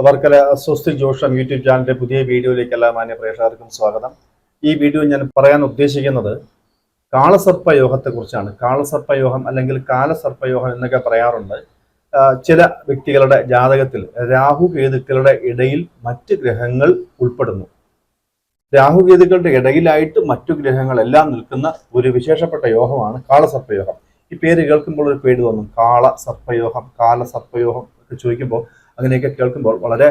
അവർക്കല സ്വസ്തി ജോഷം യൂട്യൂബ് ചാനലിന്റെ പുതിയ വീഡിയോയിലേക്ക് എല്ലാ മാന്യ പ്രേക്ഷകർക്കും സ്വാഗതം. ഈ വീഡിയോ ഞാൻ പറയാൻ ഉദ്ദേശിക്കുന്നത് കാളസർപ്പയോഗത്തെക്കുറിച്ചാണ്. കാളസർപ്പയോഗം അല്ലെങ്കിൽ കാലസർപ്പയോഗം എന്നൊക്കെ പറയാറുണ്ട്. ചില വ്യക്തികളുടെ ജാതകത്തിൽ രാഹുകേതുക്കളുടെ ഇടയിൽ മറ്റ് ഗ്രഹങ്ങൾ ഉൾപ്പെടുന്നു. രാഹുകേതുക്കളുടെ ഇടയിലായിട്ട് മറ്റു ഗ്രഹങ്ങളെല്ലാം നിൽക്കുന്ന ഒരു വിശേഷപ്പെട്ട യോഗമാണ് കാളസർപ്പയോഗം. ഈ പേര് കേൾക്കുമ്പോൾ ഒരു പേര് തോന്നും, കാളസർപ്പയോഗം, കാലസർപ്പയോഗം ഒക്കെ ചോദിക്കുമ്പോൾ അങ്ങനെയൊക്കെ കേൾക്കുമ്പോൾ വളരെ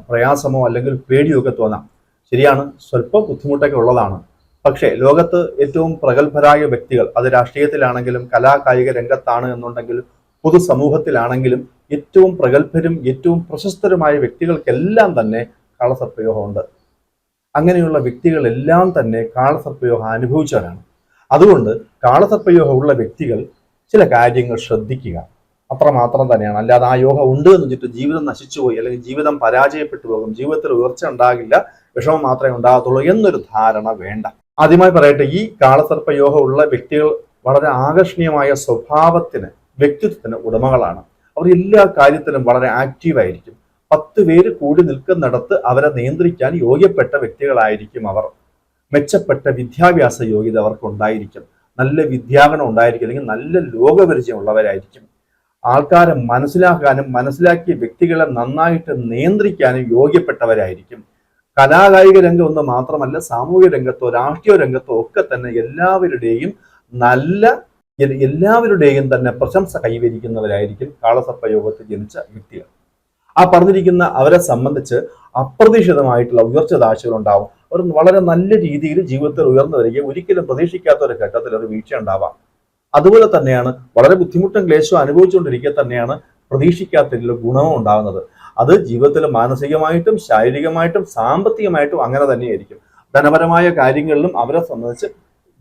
പ്രയാസമോ അല്ലെങ്കിൽ പേടിയോ ഒക്കെ തോന്നാം. ശരിയാണ്, സ്വല്പം ബുദ്ധിമുട്ടൊക്കെ ഉള്ളതാണ്. പക്ഷേ ലോകത്ത് ഏറ്റവും പ്രഗത്ഭരായ വ്യക്തികൾ, അത് രാഷ്ട്രീയത്തിലാണെങ്കിലും കലാകായിക രംഗത്താണ് എന്നുണ്ടെങ്കിലും പൊതുസമൂഹത്തിലാണെങ്കിലും ഏറ്റവും പ്രഗത്ഭരും ഏറ്റവും പ്രശസ്തരുമായ വ്യക്തികൾക്കെല്ലാം തന്നെ കാളസർപ്പയോഗമുണ്ട്. അങ്ങനെയുള്ള വ്യക്തികളെല്ലാം തന്നെ കാളസർപ്പയോഗം അനുഭവിച്ചവരാണ്. അതുകൊണ്ട് കാളസർപ്പയോഗമുള്ള വ്യക്തികൾ ചില കാര്യങ്ങൾ ശ്രദ്ധിക്കുക, അത്രമാത്രം തന്നെയാണ്. അല്ലാതെ ആ യോഗം ഉണ്ട് എന്ന് വെച്ചിട്ട് ജീവിതം നശിച്ചുപോയി അല്ലെങ്കിൽ ജീവിതം പരാജയപ്പെട്ടു പോകും, ജീവിതത്തിൽ ഉയർച്ച ഉണ്ടാകില്ല, വിഷമം മാത്രമേ ഉണ്ടാകത്തുള്ളൂ എന്നൊരു ധാരണ വേണ്ട. ആദ്യമായി പറയട്ടെ, ഈ കാളസർപ്പയോഗം ഉള്ള വ്യക്തികൾ വളരെ ആകർഷണീയമായ സ്വഭാവത്തിന്, വ്യക്തിത്വത്തിന് ഉടമകളാണ്. അവർ എല്ലാ കാര്യത്തിലും വളരെ ആക്റ്റീവായിരിക്കും. 10 പേര് കൂടി നിൽക്കുന്നിടത്ത് അവരെ നിയന്ത്രിക്കാൻ യോഗ്യപ്പെട്ട വ്യക്തികളായിരിക്കും അവർ. മെച്ചപ്പെട്ട വിദ്യാഭ്യാസ യോഗ്യത അവർക്ക് ഉണ്ടായിരിക്കും, നല്ല വിദ്യാഗണം ഉണ്ടായിരിക്കും, അല്ലെങ്കിൽ നല്ല ലോകപരിചയം ഉള്ളവരായിരിക്കും. ആൾക്കാരെ മനസ്സിലാക്കാനും മനസ്സിലാക്കിയ വ്യക്തികളെ നന്നായിട്ട് നിയന്ത്രിക്കാനും യോഗ്യപ്പെട്ടവരായിരിക്കും. കലാകായിക രംഗം ഒന്ന് മാത്രമല്ല, സാമൂഹിക രംഗത്തോ രാഷ്ട്രീയ രംഗത്തോ ഒക്കെ തന്നെ എല്ലാവരുടെയും തന്നെ പ്രശംസ കൈവരിക്കുന്നവരായിരിക്കും കാളസർപ്പയോഗത്തിൽ ജനിച്ച വ്യക്തികൾ. ആ പറഞ്ഞിരിക്കുന്ന അവരെ സംബന്ധിച്ച് അപ്രതീക്ഷിതമായിട്ടുള്ള ഉയർച്ച താഴ്ചകൾ ഉണ്ടാവും. അവർ വളരെ നല്ല രീതിയിൽ ജീവിതത്തിൽ ഉയർന്നു വരികയും ഒരിക്കലും പ്രതീക്ഷിക്കാത്ത ഒരു ഘട്ടത്തിൽ ഒരു വീഴ്ച ഉണ്ടാവാം. അതുപോലെ തന്നെയാണ് വളരെ ബുദ്ധിമുട്ടും ക്ലേശവും അനുഭവിച്ചുകൊണ്ടിരിക്കെ തന്നെയാണ് പ്രതീക്ഷിക്കാത്ത ഗുണവും ഉണ്ടാകുന്നത്. അത് ജീവിതത്തിൽ മാനസികമായിട്ടും ശാരീരികമായിട്ടും സാമ്പത്തികമായിട്ടും അങ്ങനെ തന്നെയായിരിക്കും. ധനപരമായ കാര്യങ്ങളിലും അവരെ സംബന്ധിച്ച്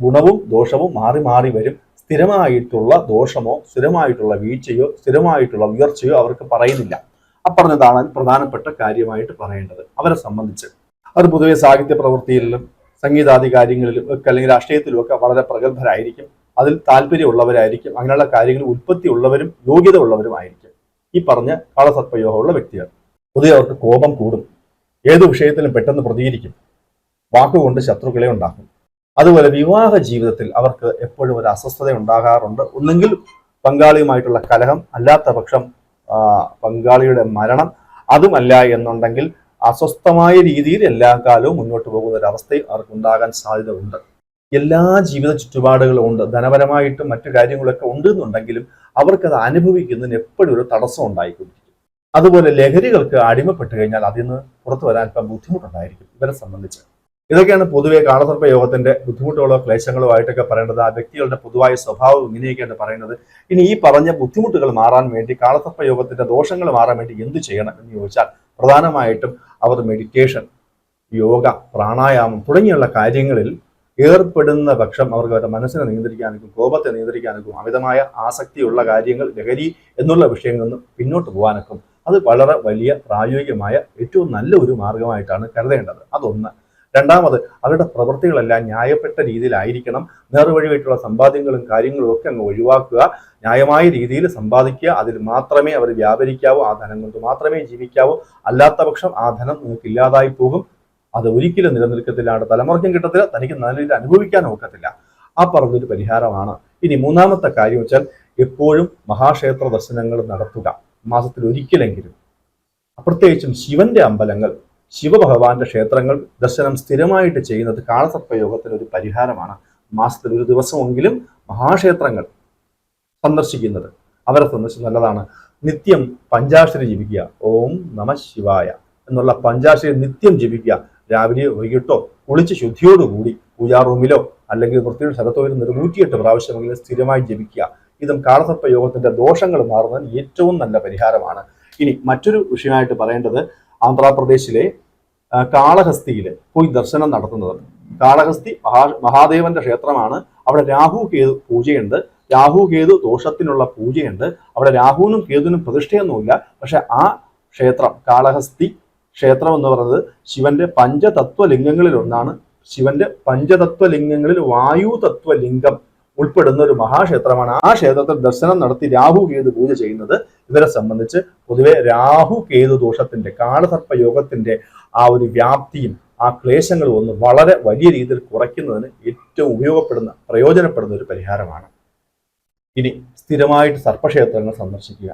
ഗുണവും ദോഷവും മാറി മാറി വരും. സ്ഥിരമായിട്ടുള്ള ദോഷമോ സ്ഥിരമായിട്ടുള്ള വീഴ്ചയോ സ്ഥിരമായിട്ടുള്ള ഉയർച്ചയോ അവർക്ക് പറയുന്നില്ല. അപ്പറഞ്ഞതാണ് പ്രധാനപ്പെട്ട കാര്യമായിട്ട് പറയേണ്ടത്. അവരെ സംബന്ധിച്ച് അത് പൊതുവെ സാഹിത്യ പ്രവൃത്തിയിലും സംഗീതാദി കാര്യങ്ങളിലും ഒക്കെ അല്ലെങ്കിൽ രാഷ്ട്രീയത്തിലും ഒക്കെ വളരെ പ്രഗത്ഭരായിരിക്കും. അതിൽ താല്പര്യമുള്ളവരായിരിക്കും. അങ്ങനെയുള്ള കാര്യങ്ങളിൽ ഉൽപ്പത്തി ഉള്ളവരും യോഗ്യത ഉള്ളവരുമായിരിക്കും ഈ പറഞ്ഞ കാളസർപ്പയോഗമുള്ള വ്യക്തികൾ. പൊതുവെ അവർക്ക് കോപം കൂടും, ഏതു വിഷയത്തിലും പെട്ടെന്ന് പ്രതികരിക്കും, വാക്കുകൊണ്ട് ശത്രുക്കളെ ഉണ്ടാക്കും. അതുപോലെ വിവാഹ ജീവിതത്തിൽ അവർക്ക് എപ്പോഴും ഒരു അസ്വസ്ഥത ഉണ്ടാകാറുണ്ട്. ഒന്നെങ്കിൽ പങ്കാളിയുമായിട്ടുള്ള കലഹം, അല്ലാത്ത പക്ഷം പങ്കാളിയുടെ മരണം, അതുമല്ല എന്നുണ്ടെങ്കിൽ അസ്വസ്ഥമായ രീതിയിൽ എല്ലാ കാലവും മുന്നോട്ട് പോകുന്ന ഒരു അവസ്ഥയും അവർക്ക് ഉണ്ടാകാൻ സാധ്യത ഉണ്ട്. എല്ലാ ജീവിത ചുറ്റുപാടുകളും ഉണ്ട്, ധനപരമായിട്ടും മറ്റു കാര്യങ്ങളൊക്കെ ഉണ്ട് എന്നുണ്ടെങ്കിലും അവർക്കത് അനുഭവിക്കുന്നതിന് എപ്പോഴും ഒരു തടസ്സം ഉണ്ടായിക്കൊണ്ടിരിക്കും. അതുപോലെ ലഹരികൾക്ക് അടിമപ്പെട്ട് കഴിഞ്ഞാൽ അതിൽ നിന്ന് പുറത്തു വരാൻ ഇപ്പം ബുദ്ധിമുട്ടുണ്ടായിരിക്കും ഇവരെ സംബന്ധിച്ച്. ഇതൊക്കെയാണ് പൊതുവെ കാളസർപ്പയോഗത്തിന്റെ ബുദ്ധിമുട്ടുകളോ ക്ലേശങ്ങളോ ആയിട്ടൊക്കെ പറയേണ്ടത്. ആ വ്യക്തികളുടെ പൊതുവായ സ്വഭാവം ഇങ്ങനെയൊക്കെയാണ് പറയുന്നത്. ഇനി ഈ പറഞ്ഞ ബുദ്ധിമുട്ടുകൾ മാറാൻ വേണ്ടി, കാളസർപ്പയോഗത്തിന്റെ ദോഷങ്ങൾ മാറാൻ വേണ്ടി എന്ത് ചെയ്യണം എന്ന് ചോദിച്ചാൽ പ്രധാനമായിട്ടും അവർ മെഡിറ്റേഷൻ, യോഗ, പ്രാണായാമം തുടങ്ങിയുള്ള കാര്യങ്ങളിൽ ഏർപ്പെടുന്ന പക്ഷം അവർക്ക് അവരുടെ മനസ്സിനെ നിയന്ത്രിക്കാനും കോപത്തെ നിയന്ത്രിക്കാനും അമിതമായ ആസക്തിയുള്ള കാര്യങ്ങൾ, ലഹരി എന്നുള്ള വിഷയങ്ങളിൽ നിന്ന് പിന്നോട്ട് പോകാനൊക്കെ അത് വളരെ വലിയ പ്രായോഗികമായ ഏറ്റവും നല്ല ഒരു മാർഗമായിട്ടാണ് കരുതേണ്ടത്. അതൊന്ന്. രണ്ടാമത്, അവരുടെ പ്രവൃത്തികളെല്ലാം ന്യായപ്പെട്ട രീതിയിലായിരിക്കണം. നേർവഴിയായിട്ടുള്ള സമ്പാദ്യങ്ങളും കാര്യങ്ങളും ഒക്കെ അങ്ങ് ഒഴിവാക്കുക. ന്യായമായ രീതിയിൽ സമ്പാദിക്കുക, അതിൽ മാത്രമേ അവർ വ്യാപരിക്കാവൂ, ആ ധനം കൊണ്ട് മാത്രമേ ജീവിക്കാവൂ. അല്ലാത്ത പക്ഷം ആ ധനം നിങ്ങൾക്ക് ഇല്ലാതായി പോകും, അത് ഒരിക്കലും നിലനിൽക്കത്തില്ല, തലമുറയ്ക്കും കിട്ടത്തില്ല, തനിക്ക് നല്ല രീതിയിൽ അനുഭവിക്കാൻ ഒക്കത്തില്ല. ആ പറഞ്ഞൊരു പരിഹാരമാണ്. ഇനി മൂന്നാമത്തെ കാര്യം വെച്ചാൽ എപ്പോഴും മഹാക്ഷേത്ര ദർശനങ്ങൾ നടത്തുക, മാസത്തിൽ ഒരിക്കലെങ്കിലും. പ്രത്യേകിച്ചും ശിവന്റെ അമ്പലങ്ങൾ, ശിവഭഗവാന്റെ ക്ഷേത്രങ്ങൾ ദർശനം സ്ഥിരമായിട്ട് ചെയ്യുന്നത് കാളസർപ്പയോഗത്തിന് ഒരു പരിഹാരമാണ്. മാസത്തിൽ ഒരു ദിവസമെങ്കിലും മഹാക്ഷേത്രങ്ങൾ സന്ദർശിക്കുന്നത് അവരെ സംബന്ധിച്ച് നല്ലതാണ്. നിത്യം പഞ്ചാക്ഷരി ജപിക്കുക, ഓം നമ ശിവായ എന്നുള്ള പഞ്ചാക്ഷരി നിത്യം ജപിക്കുക. രാവിലെയോ വൈകിട്ടോ കുളിച്ച് ശുദ്ധിയോടുകൂടി പൂജാ റൂമിലോ അല്ലെങ്കിൽ വൃത്തിയുടെ സ്ഥലത്തോ ഇരുന്ന് 108 പ്രാവശ്യമെങ്കിലും സ്ഥിരമായി ജപിക്കുക. ഇതും കാളസർപ്പയോഗത്തിന്റെ ദോഷങ്ങൾ മാറുന്നതിന് ഏറ്റവും നല്ല പരിഹാരമാണ്. ഇനി മറ്റൊരു വിഷയമായിട്ട് പറയേണ്ടത്, ആന്ധ്രാപ്രദേശിലെ കാളഹസ്തിയിൽ പോയി ദർശനം നടത്തുന്നത്. കാളഹസ്തി മഹാദേവന്റെ ക്ഷേത്രമാണ്. അവിടെ രാഹു കേതു പൂജയുണ്ട്, രാഹു കേതു ദോഷത്തിനുള്ള പൂജയുണ്ട്. അവിടെ രാഹുവിനും കേതുവിനും പ്രതിഷ്ഠയൊന്നുമില്ല. പക്ഷെ ആ ക്ഷേത്രം, കാളഹസ്തി ക്ഷേത്രം എന്ന് പറയുന്നത് ശിവന്റെ പഞ്ചതത്വലിംഗങ്ങളിൽ ഒന്നാണ്. ശിവന്റെ പഞ്ചതത്വലിംഗങ്ങളിൽ വായു തത്വലിംഗം ഉൾപ്പെടുന്ന ഒരു മഹാക്ഷേത്രമാണ്. ആ ക്ഷേത്രത്തിൽ ദർശനം നടത്തി രാഹു കേതു പൂജ ചെയ്യുന്നത് ഇവരെ സംബന്ധിച്ച് പൊതുവെ രാഹു കേതു ദോഷത്തിന്റെ കാളസർപ്പ യോഗത്തിന്റെ ആ ഒരു വ്യാപ്തിയും ആ ക്ലേശങ്ങളും ഒന്ന് വളരെ വലിയ രീതിയിൽ കുറയ്ക്കുന്നതിന് ഏറ്റവും പ്രയോജനപ്പെടുന്ന ഒരു പരിഹാരമാണ്. ഇനി സ്ഥിരമായിട്ട് സർപ്പക്ഷേത്രങ്ങൾ സന്ദർശിക്കുക.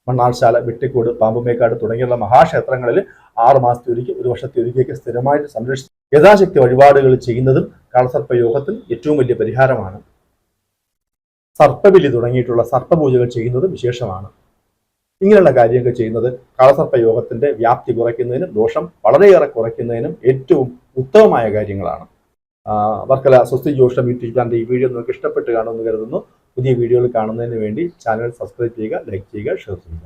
മണ്ണാർശാല, വെട്ടിക്കോട്, പാമ്പുമേക്കാട് തുടങ്ങിയുള്ള മഹാക്ഷേത്രങ്ങളിൽ 6 മാസത്തെ ഒരിക്കൽ, 1 വർഷത്തെ ഒരിക്കലേക്ക് സ്ഥിരമായിട്ട് സംരക്ഷിച്ച് യഥാശക്തി വഴിപാടുകൾ ചെയ്യുന്നതും കാളസർപ്പ യോഗത്തിൽ ഏറ്റവും വലിയ പരിഹാരമാണ്. സർപ്പബലി തുടങ്ങിയിട്ടുള്ള സർപ്പപൂജകൾ ചെയ്യുന്നത് വിശേഷമാണ്. ഇങ്ങനെയുള്ള കാര്യങ്ങൾ ചെയ്യുന്നത് കാളസർപ്പ യോഗത്തിന്റെ വ്യാപ്തി കുറയ്ക്കുന്നതിനും ദോഷം വളരെയേറെ കുറയ്ക്കുന്നതിനും ഏറ്റവും ഉത്തമമായ കാര്യങ്ങളാണ്. വർക്കല സ്വസ്തി ജ്യോതിഷം യൂട്യൂബ് ചാനൽ ഈ വീഡിയോ നിങ്ങൾക്ക് ഇഷ്ടപ്പെട്ട് കാണുമെന്ന് കരുതുന്നു. പുതിയ വീഡിയോകൾ കാണുന്നതിന് വേണ്ടി ചാനൽ സബ്സ്ക്രൈബ് ചെയ്യുക, ലൈക്ക് ചെയ്യുക, ഷെയർ ചെയ്യുക.